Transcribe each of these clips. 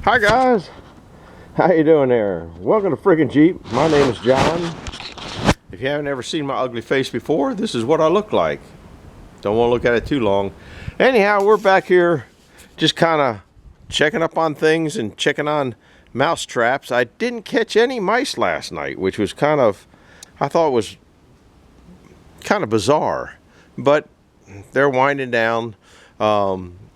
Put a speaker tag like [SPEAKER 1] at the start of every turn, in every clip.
[SPEAKER 1] Hi guys, how you doing there? Welcome to Friggin' Jeep. My name is John. If you haven't ever seen my ugly face before, this is what I look like. Don't want to look at it too long. Anyhow, we're back here just kind of checking up on things and checking on mouse traps. I didn't catch any mice last night, which was I thought was kind of bizarre, but they're winding down.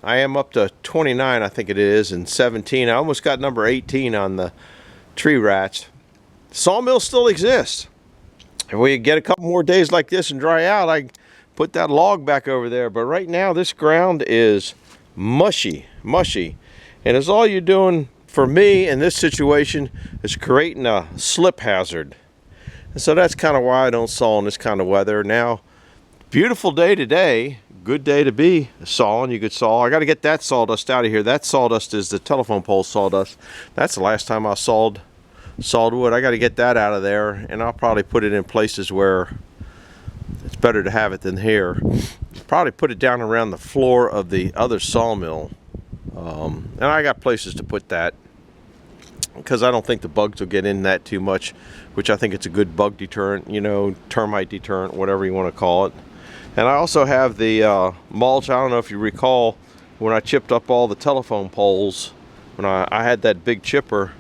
[SPEAKER 1] I am up to 29, I think it is, and 17. I almost got number 18 on the tree rats. Sawmill still exists. If we get a couple more days like this and dry out, I can put that log back over there. But right now, this ground is mushy. And it's all you're doing for me in this situation is creating a slip hazard. And so that's kind of why I don't saw in this kind of weather. Now, beautiful day today. Good day to be sawing. You could saw. I got to get that sawdust out of here. That sawdust is the telephone pole sawdust. That's the last time I sawed wood. I got to get that out of there, and I'll probably put it in places where it's better to have it than here. Probably put it down around the floor of the other sawmill. And I got places to put that because I don't think the bugs will get in that too much, which I think it's a good bug deterrent, termite deterrent, whatever you want to call it. And I also have the mulch. I don't know if you recall when I chipped up all the telephone poles, when I had that big chipper.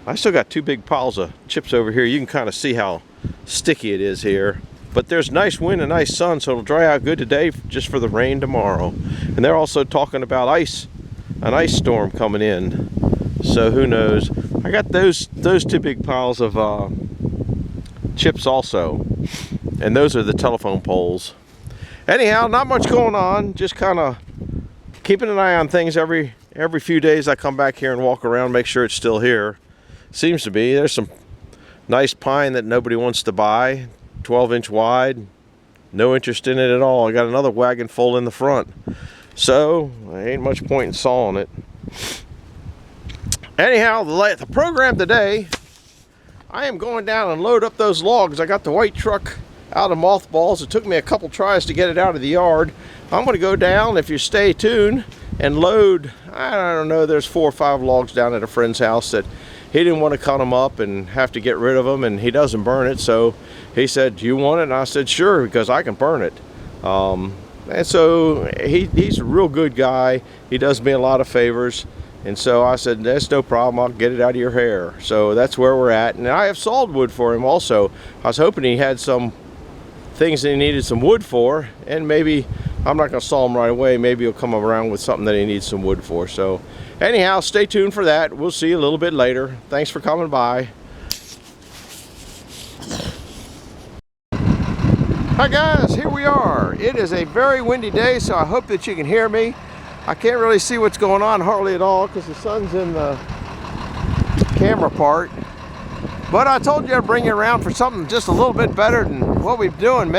[SPEAKER 1] I still got two big piles of chips over here. You can kind of see how sticky it is here. But there's nice wind and nice sun, so it'll dry out good today just for the rain tomorrow. And they're also talking about an ice storm coming in. So who knows? I got those two big piles of chips also. And those are the telephone poles. Anyhow, not much going on, just kind of keeping an eye on things. Every few days I come back here and walk around, make sure it's still here. Seems to be. There's some nice pine that nobody wants to buy, 12-inch wide, no interest in it at all. I got another wagon full in the front, so there ain't much point in sawing it. Anyhow, the program today, I am going down and load up those logs. I got the white truck out of mothballs. It took me a couple tries to get it out of the yard. I'm going to go down, if you stay tuned, and load, I don't know, there's 4 or 5 logs down at a friend's house that he didn't want to cut them up and have to get rid of them, and he doesn't burn it, so he said, "Do you want it?" And I said, "Sure, because I can burn it." And so he's a real good guy. He does me a lot of favors. And so I said, "That's no problem, I'll get it out of your hair." So that's where we're at. And I have sawed wood for him also. I was hoping he had some things that he needed some wood for, and maybe I'm not going to saw him right away. Maybe he'll come around with something that he needs some wood for. So anyhow, stay tuned for that. We'll see you a little bit later. Thanks for coming by. Hi guys, here we are. It is a very windy day, so I hope that you can hear me. I can't really see what's going on hardly at all because the sun's in the camera part. But I told you I'd bring you around for something just a little bit better than what we've been doing.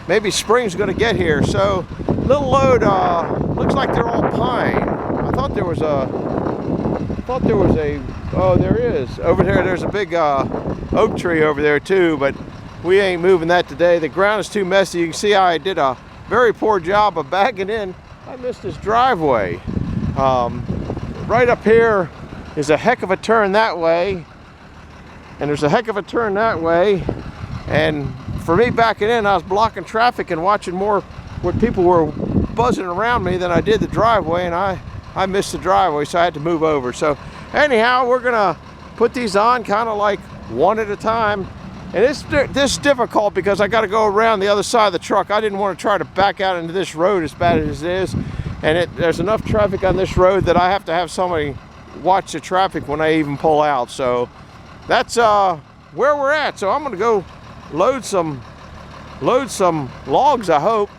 [SPEAKER 1] Maybe spring's going to get here. So little load. Looks like they're all pine. I thought there was a. Oh, there is. Over there, there's a big oak tree over there too. But we ain't moving that today. The ground is too messy. You can see how I did a very poor job of backing in. I missed this driveway. Right up here is a heck of a turn that way. And there's a heck of a turn that way, and for me backing in, I was blocking traffic and watching more what people were buzzing around me than I did the driveway, and I missed the driveway, so I had to move over. So anyhow, we're gonna put these on kind of like one at a time, and this is difficult because I got to go around the other side of the truck. I didn't want to try to back out into this road as bad as it is, and there's enough traffic on this road that I have to have somebody watch the traffic when I even pull out. So that's where we're at. So I'm going to go load some logs, I hope.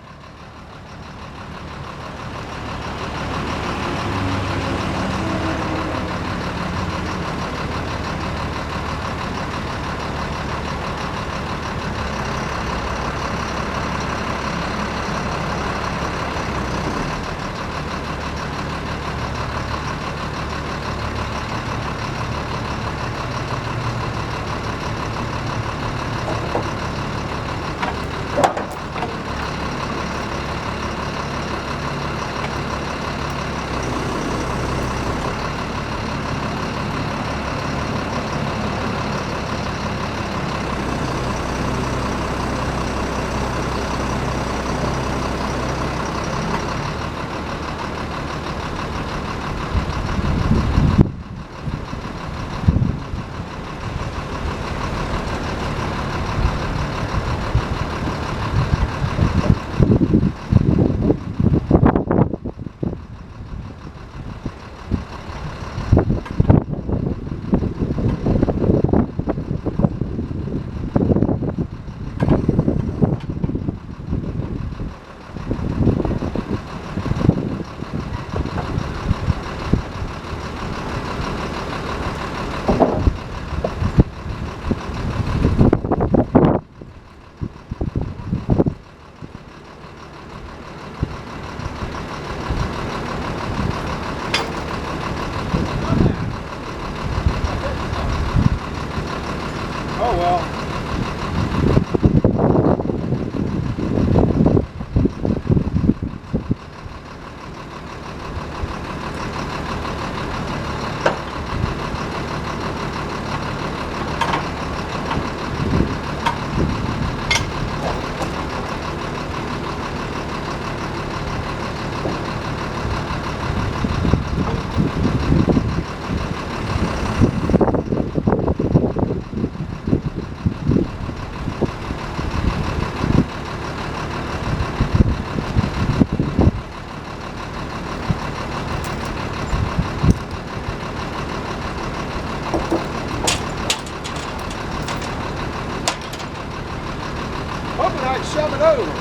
[SPEAKER 1] Oh!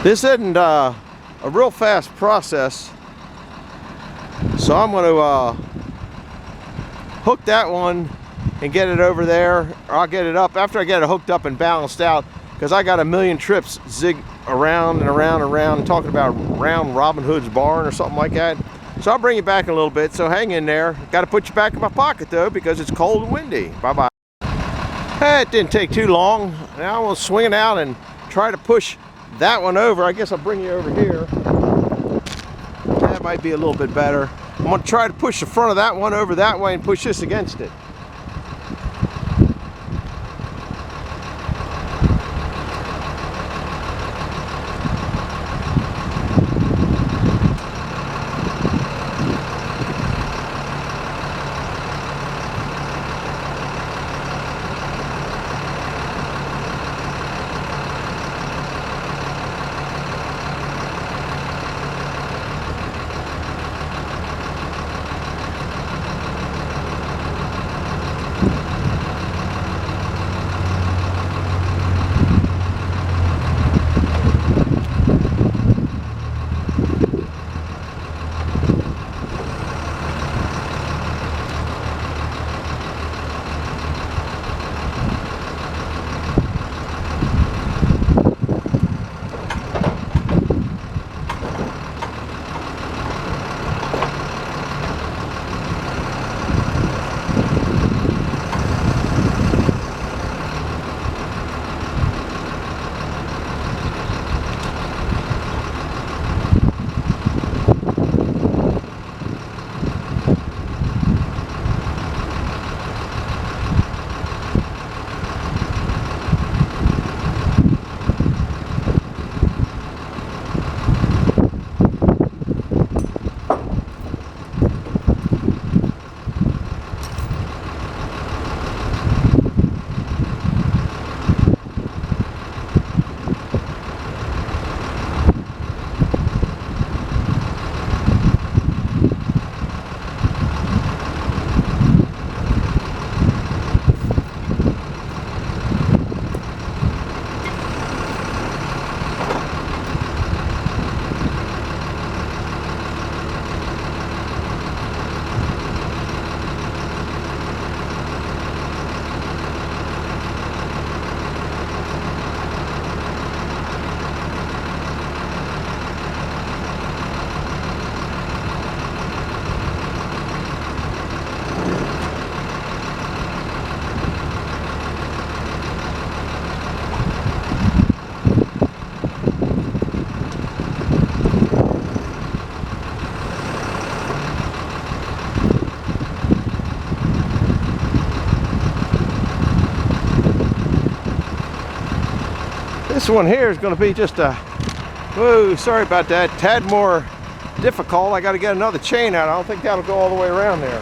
[SPEAKER 1] This isn't a real fast process, so I'm going to hook that one and get it over there, or I'll get it up after I get it hooked up and balanced out, because I got a million trips zig around and around and around, talking about round Robin Hood's barn or something like that. So I'll bring you back in a little bit, so hang in there. Got to put you back in my pocket though, because it's cold and windy. Bye-bye. It didn't take too long. Now we'll swing it out and try to push that one over. I guess I'll bring you over here. That might be a little bit better. I'm going to try to push the front of that one over that way and push this against it. This one here is going to be just a, whoa, sorry about that, tad more difficult. I got to get another chain out. I don't think that'll go all the way around there.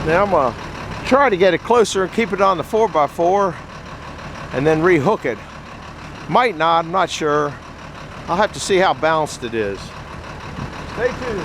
[SPEAKER 1] Now I'm gonna try to get it closer and keep it on the 4x4 and then rehook it. Might not, I'm not sure. I'll have to see how balanced it is. Stay tuned.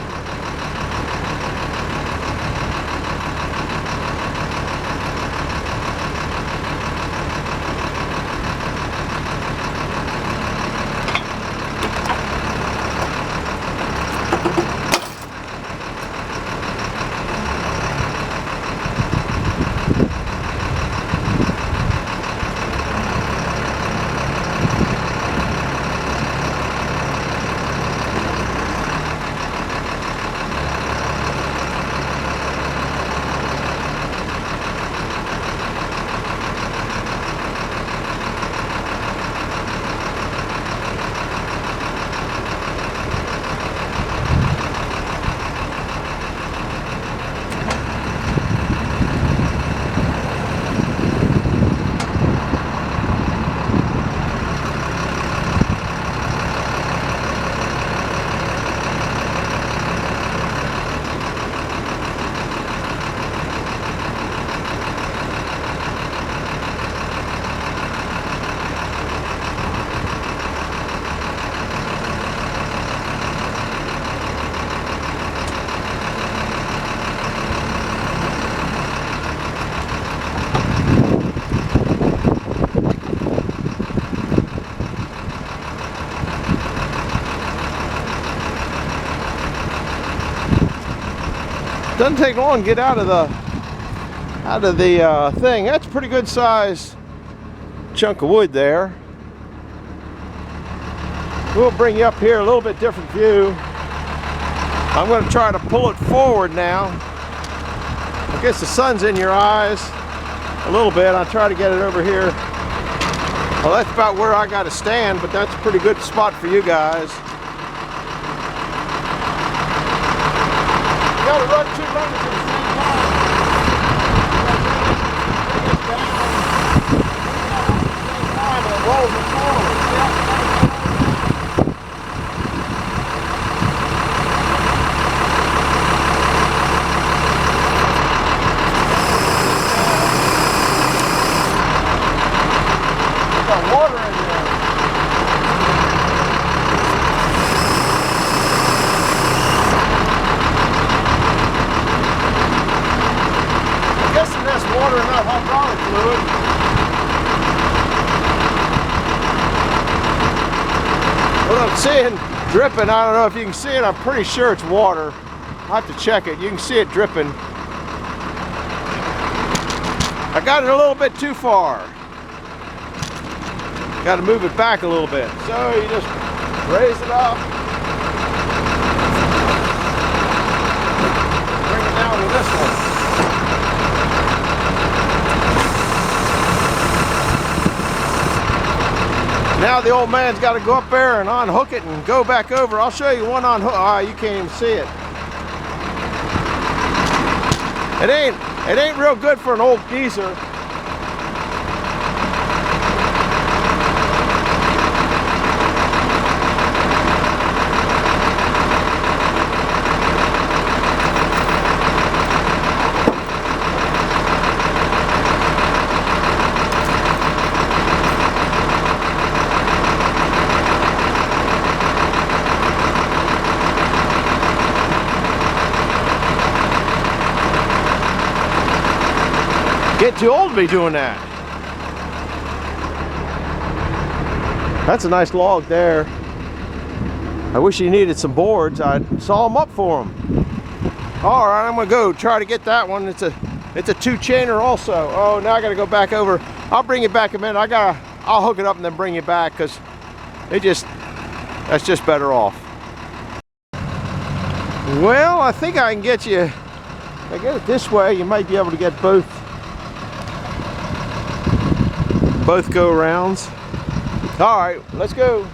[SPEAKER 1] Doesn't take long to get out of the thing. That's a pretty good size chunk of wood there. We'll bring you up here a little bit different view. I'm going to try to pull it forward now. I guess the sun's in your eyes a little bit. I'll try to get it over here. Well, that's about where I got to stand, but that's a pretty good spot for you guys. You got to run 2 runners at the same time. And it rolls it forward. There's got water in there. That's water and not hydraulic fluid. What I'm seeing dripping, I don't know if you can see it, I'm pretty sure it's water. I'll have to check it. You can see it dripping. I got it a little bit too far. Got to move it back a little bit. So you just raise it up. Bring it down to this one. Now the old man's got to go up there and unhook it and go back over. I'll show you one unhook. Ah, you can't even see it. It ain't real good for an old geezer. Get too old to be doing that. That's a nice log there. I wish he needed some boards. I saw them up for him. All right, I'm gonna go try to get that one. It's a 2-chainer also. Oh, now I gotta go back over. I'll bring it back a minute. I'll hook it up and then bring it back because that's just better off. Well, I think I can get you. If I get it this way, you might be able to get both go-arounds. All right, let's go.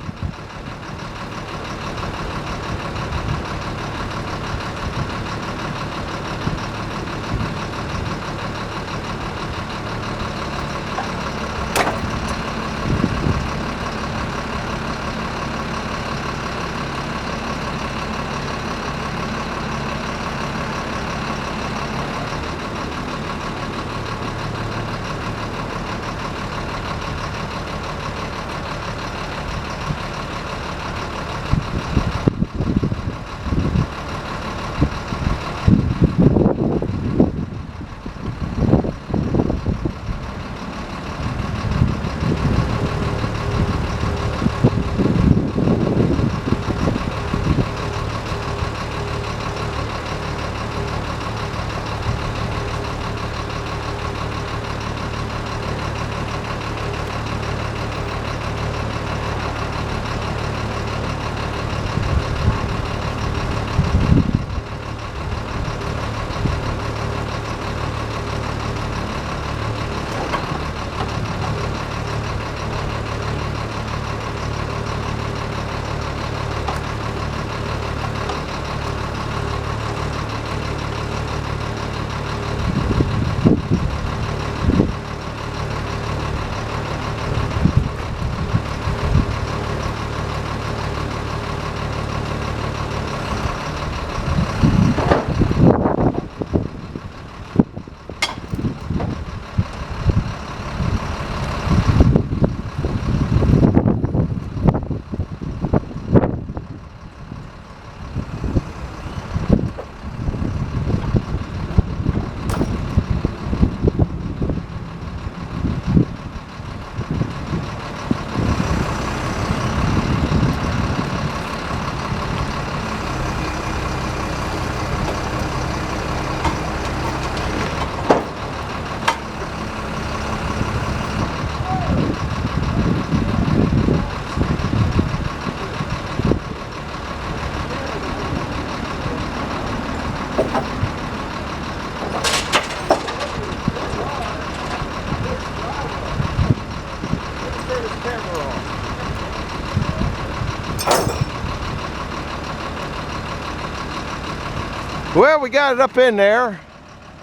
[SPEAKER 1] Well, we got it up in there,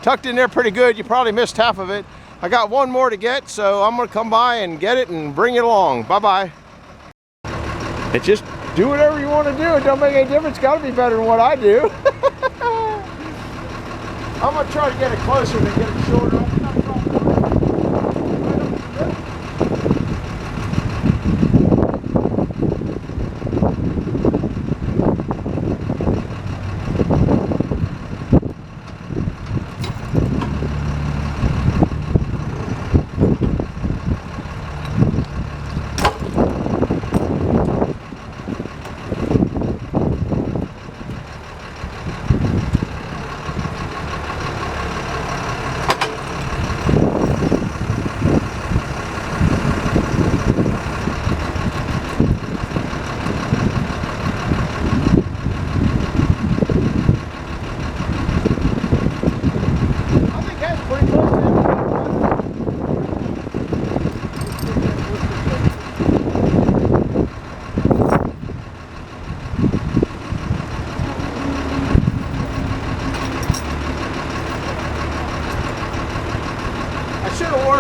[SPEAKER 1] tucked in there pretty good. You probably missed half of it. I got one more to get, so I'm gonna come by and get it and bring it along. Bye-bye. And just do whatever you want to do. It don't make any difference. It's gotta be better than what I do. I'm gonna try to get it closer and get it shorter.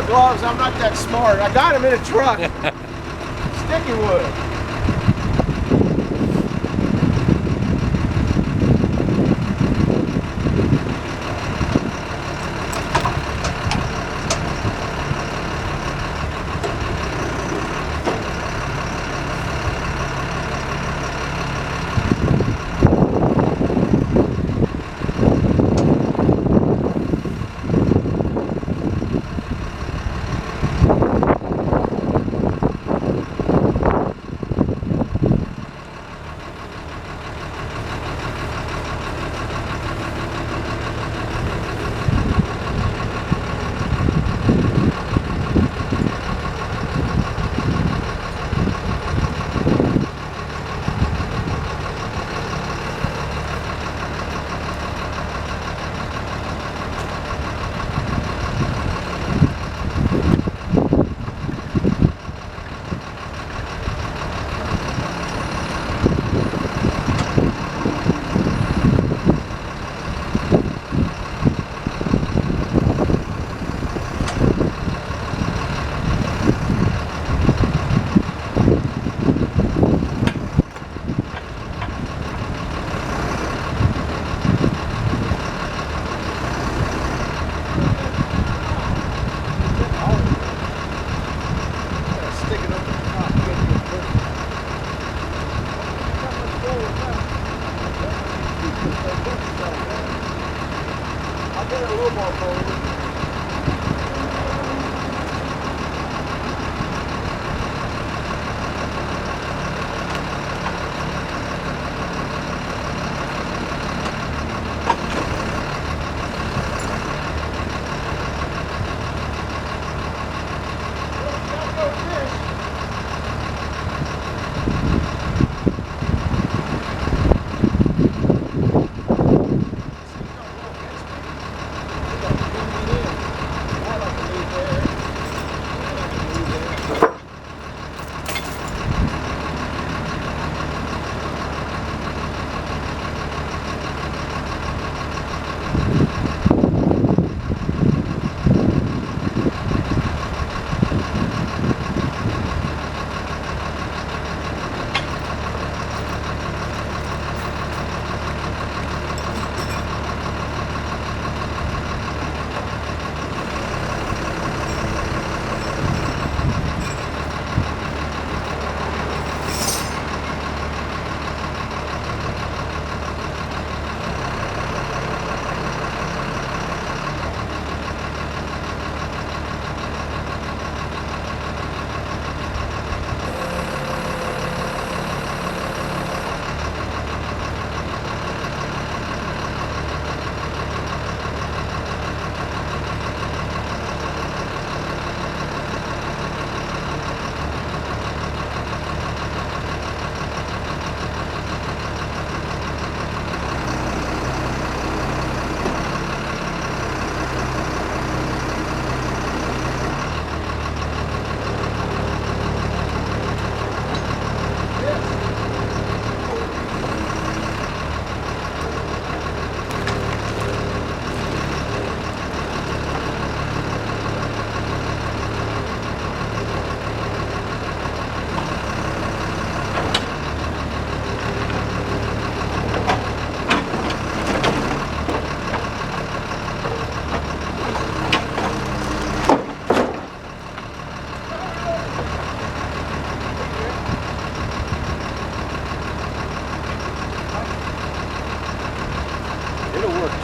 [SPEAKER 1] Gloves, I'm not that smart. I got him in a truck. Sticky wood. I'll get it a little more forward.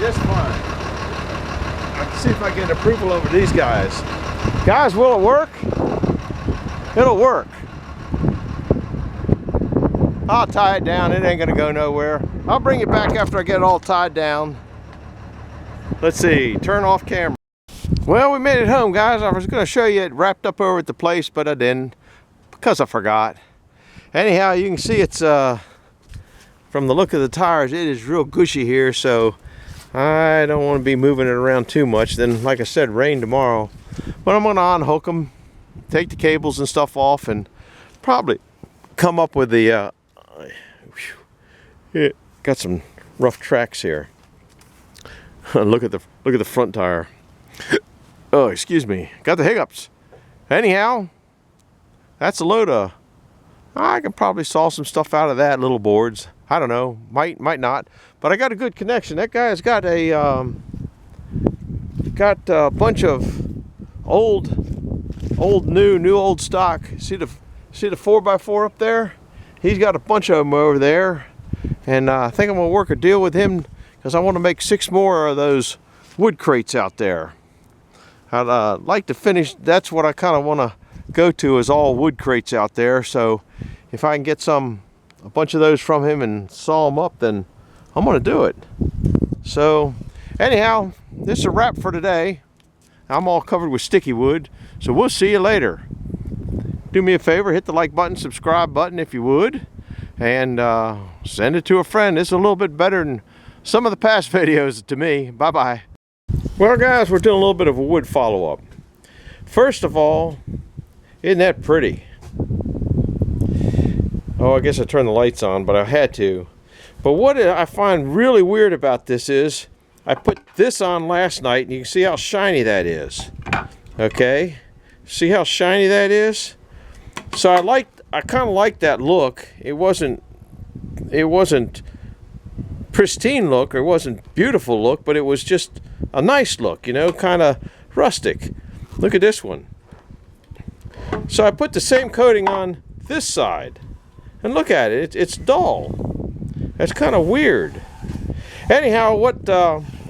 [SPEAKER 1] just fine. I can see if I get approval over these guys. Guys, will it work? It'll work. I'll tie it down. It ain't gonna go nowhere. I'll bring it back after I get it all tied down. Let's see, turn off camera. Well, we made it home, guys. I was gonna show you it wrapped up over at the place, but I didn't because I forgot. Anyhow, you can see it's from the look of the tires, it is real gushy here, so I don't want to be moving it around too much. Then, like I said, rain tomorrow. But I'm gonna unhook them, take the cables and stuff off, and probably come up with the got some rough tracks here. look at the front tire. Oh, excuse me, got the hiccups. Anyhow, that's a load of, I can probably saw some stuff out of that, little boards. I don't know, might not, but I got a good connection. That guy's got a bunch of new old stock. See the 4x4 up there? He's got a bunch of them over there, and I think I'm gonna work a deal with him because I want to make 6 more of those wood crates out there. I'd like to finish. That's what I kind of want to go to, is all wood crates out there. So if I can get a bunch of those from him and saw them up, then I'm gonna do it. So anyhow, this is a wrap for today. I'm all covered with sticky wood, so we'll see you later. Do me a favor, hit the like button, subscribe button if you would, and send it to a friend. It's a little bit better than some of the past videos to me. Bye bye. Well, guys, we're doing a little bit of a wood follow-up. First of all, isn't that pretty? Oh, I guess I turned the lights on, but I had to. But what I find really weird about this is, I put this on last night, and you can see how shiny that is. Okay? See how shiny that is? So I kind of liked that look. It wasn't pristine look, or it wasn't beautiful look, but it was just a nice look, you know, kind of rustic. Look at this one. So I put the same coating on this side, and look at it, it's dull. That's kind of weird. Anyhow,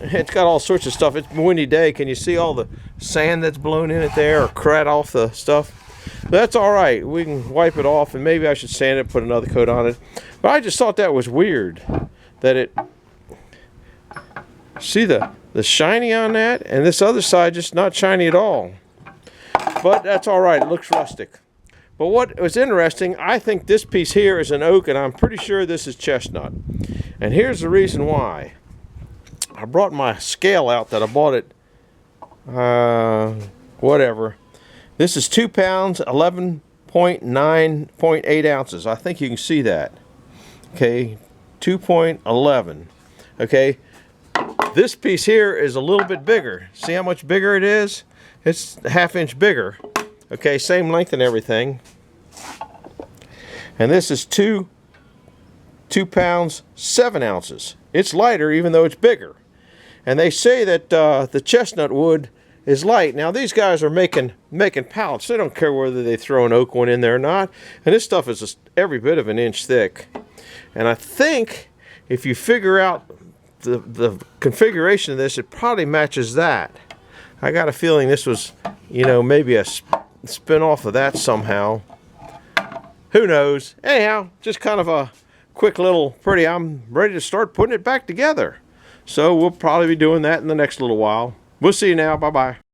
[SPEAKER 1] it's got all sorts of stuff. It's a windy day. Can you see all the sand that's blown in it there, or crud off the stuff? That's all right. We can wipe it off, and maybe I should sand it, put another coat on it. But I just thought that was weird, that it, see the shiny on that, and this other side just not shiny at all. But that's all right. It looks rustic. But what was interesting, I think this piece here is an oak, and I'm pretty sure this is chestnut. And here's the reason why. I brought my scale out that I bought it, whatever. This is 2 pounds, 11.8 ounces. I think you can see that. Okay, 2.11. Okay, this piece here is a little bit bigger. See how much bigger it is? It's a ½ inch bigger. Okay, same length and everything. And this is 2 pounds, 7 ounces. It's lighter even though it's bigger. And they say that the chestnut wood is light. Now these guys are making pallets. They don't care whether they throw an oak one in there or not. And this stuff is just every bit of an inch thick. And I think if you figure out the configuration of this, it probably matches that. I got a feeling this was, you know, maybe a spin off of that somehow. Who knows? Anyhow, just kind of a quick little pretty. I'm ready to start putting it back together. So we'll probably be doing that in the next little while. We'll see you now. Bye-bye.